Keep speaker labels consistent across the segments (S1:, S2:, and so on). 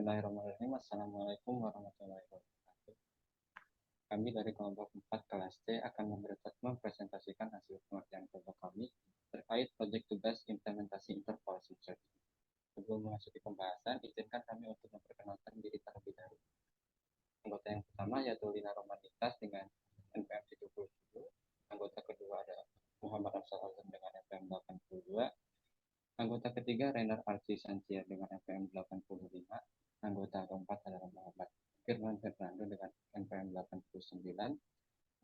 S1: Bismillahirrahmanirrahim. Assalamualaikum warahmatullahi wabarakatuh. Kami dari kelompok 4 kelas C akan mempresentasikan hasil pengerjaan kelompok kami terkait proyek tugas implementasi interpolasi search. Sebelum memasuki pembahasan, izinkan kami untuk memperkenalkan diri terlebih dahulu. Anggota yang pertama yaitu Lina Romanitas dengan NPM 77. Anggota kedua ada Muhammad Afsal Azam dengan NPM 82. Anggota ketiga Renar Arci Sancier dengan NPM 85. Anggota keempat adalah Muhammad Firman Fernando dengan NPM 89.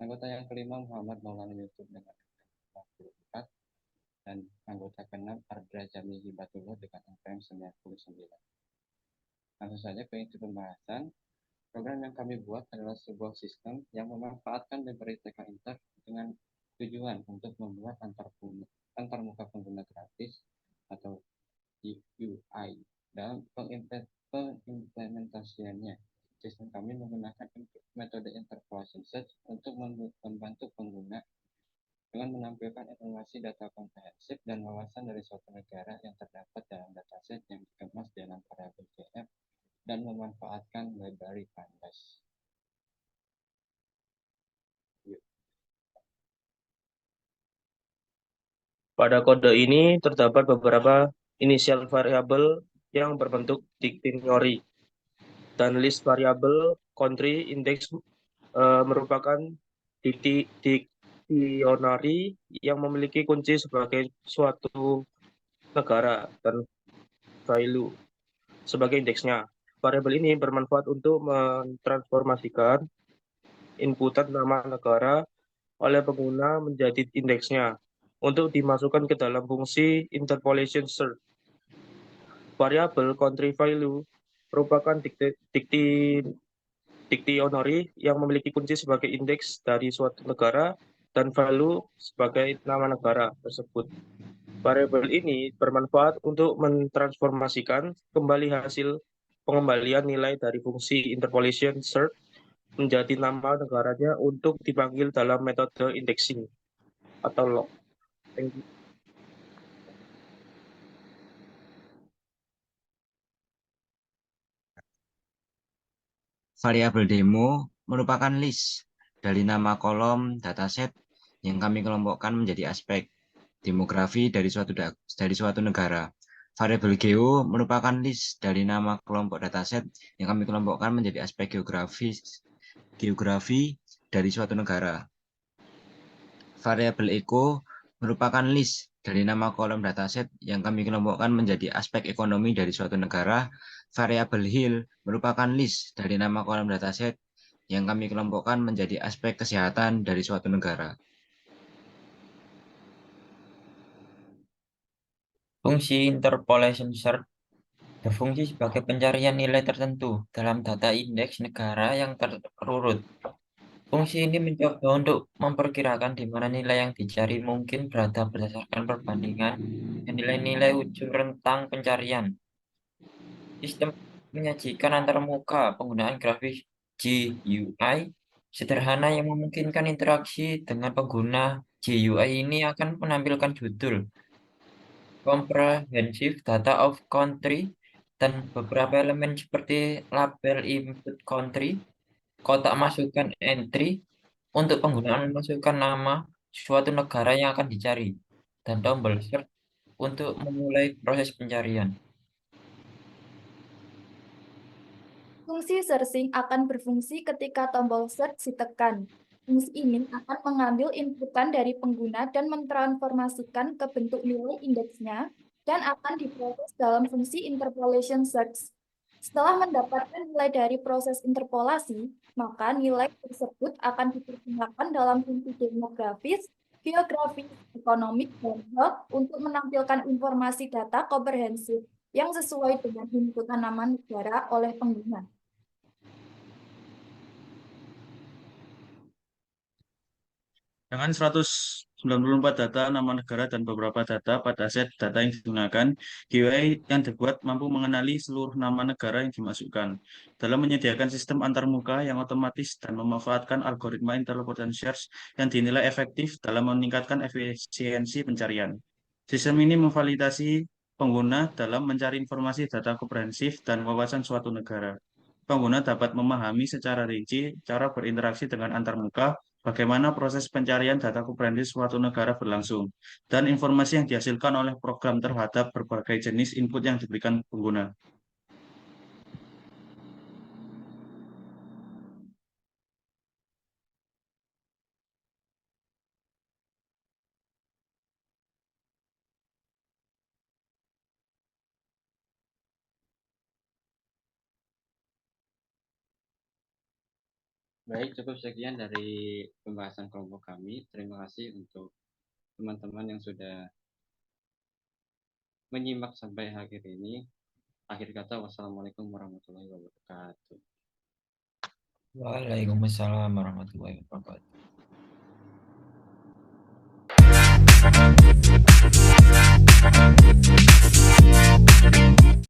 S1: Anggota yang kelima Muhammad Maulana Yusuf dengan NPM 54. Dan anggota keenam Ardra Jami Hibatullah dengan NPM 99. Langsung saja ke inti pembahasan. Program yang kami buat adalah sebuah sistem yang memanfaatkan library TK Inter dengan tujuan untuk membuat antarmuka pengguna gratis atau UI. Dalam pengimplementasiannya, sistem kami menggunakan metode interpolation search untuk membantu pengguna dengan menampilkan informasi data komprehensif dan wawasan dari suatu negara yang terdapat dalam dataset yang dikemas dalam variabel CF dan memanfaatkan library Pandas.
S2: Pada kode ini terdapat beberapa inisial variabel yang berbentuk dictionary dan list variabel country index merupakan dictionary yang memiliki kunci sebagai suatu negara dan value sebagai indeksnya. Variabel ini bermanfaat untuk mentransformasikan inputan nama negara oleh pengguna menjadi indeksnya untuk dimasukkan ke dalam fungsi interpolation search. Variabel country value merupakan dictionary yang memiliki kunci sebagai indeks dari suatu negara dan value sebagai nama negara tersebut. Variabel ini bermanfaat untuk mentransformasikan kembali hasil pengembalian nilai dari fungsi interpolation search menjadi nama negaranya untuk dipanggil dalam metode indexing atau log. Thank you.
S3: Variabel demo merupakan list dari nama kolom dataset yang kami kelompokkan menjadi aspek demografi dari suatu negara. Variabel geo merupakan list dari nama kelompok dataset yang kami kelompokkan menjadi aspek geografi dari suatu negara. Variabel eco merupakan list dari nama kolom dataset yang kami kelompokkan menjadi aspek ekonomi dari suatu negara. Variabel hill merupakan list dari nama kolom dataset yang kami kelompokkan menjadi aspek kesehatan dari suatu negara.
S4: Fungsi interpolation search berfungsi sebagai pencarian nilai tertentu dalam data indeks negara yang terurut. Fungsi ini mencoba untuk memperkirakan di mana nilai yang dicari mungkin berada berdasarkan perbandingan dan nilai-nilai ujung rentang pencarian. Sistem menyajikan antarmuka penggunaan grafis GUI sederhana yang memungkinkan interaksi dengan pengguna. GUI ini akan menampilkan judul, comprehensive data of country, dan beberapa elemen seperti label input country, kotak masukkan entry untuk penggunaan memasukkan nama suatu negara yang akan dicari, dan tombol search untuk memulai proses pencarian.
S5: Fungsi searching akan berfungsi ketika tombol search ditekan. Fungsi ini akan mengambil inputan dari pengguna dan mentransformasikan ke bentuk nilai indeksnya dan akan diproses dalam fungsi interpolation search. Setelah mendapatkan nilai dari proses interpolasi, maka nilai tersebut akan diterjemahkan dalam fungsi demografis, geografis, ekonomik, dan health untuk menampilkan informasi data komprehensif yang sesuai dengan inputan nama negara oleh pengguna.
S6: Dengan 194 data nama negara dan beberapa data pada set data yang digunakan, GUI yang dibuat mampu mengenali seluruh nama negara yang dimasukkan. Dalam menyediakan sistem antarmuka yang otomatis dan memanfaatkan algoritma interpolation search yang dinilai efektif dalam meningkatkan efisiensi pencarian. Sistem ini memvalidasi pengguna dalam mencari informasi data komprehensif dan wawasan suatu negara. Pengguna dapat memahami secara rinci cara berinteraksi dengan antarmuka, bagaimana proses pencarian data komprehensif suatu negara berlangsung, dan informasi yang dihasilkan oleh program terhadap berbagai jenis input yang diberikan pengguna.
S1: Baik, cukup sekian dari pembahasan kelompok kami. Terima kasih untuk teman-teman yang sudah menyimak sampai akhir ini. Akhir kata, wassalamualaikum warahmatullahi wabarakatuh.
S4: Waalaikumsalam warahmatullahi wabarakatuh.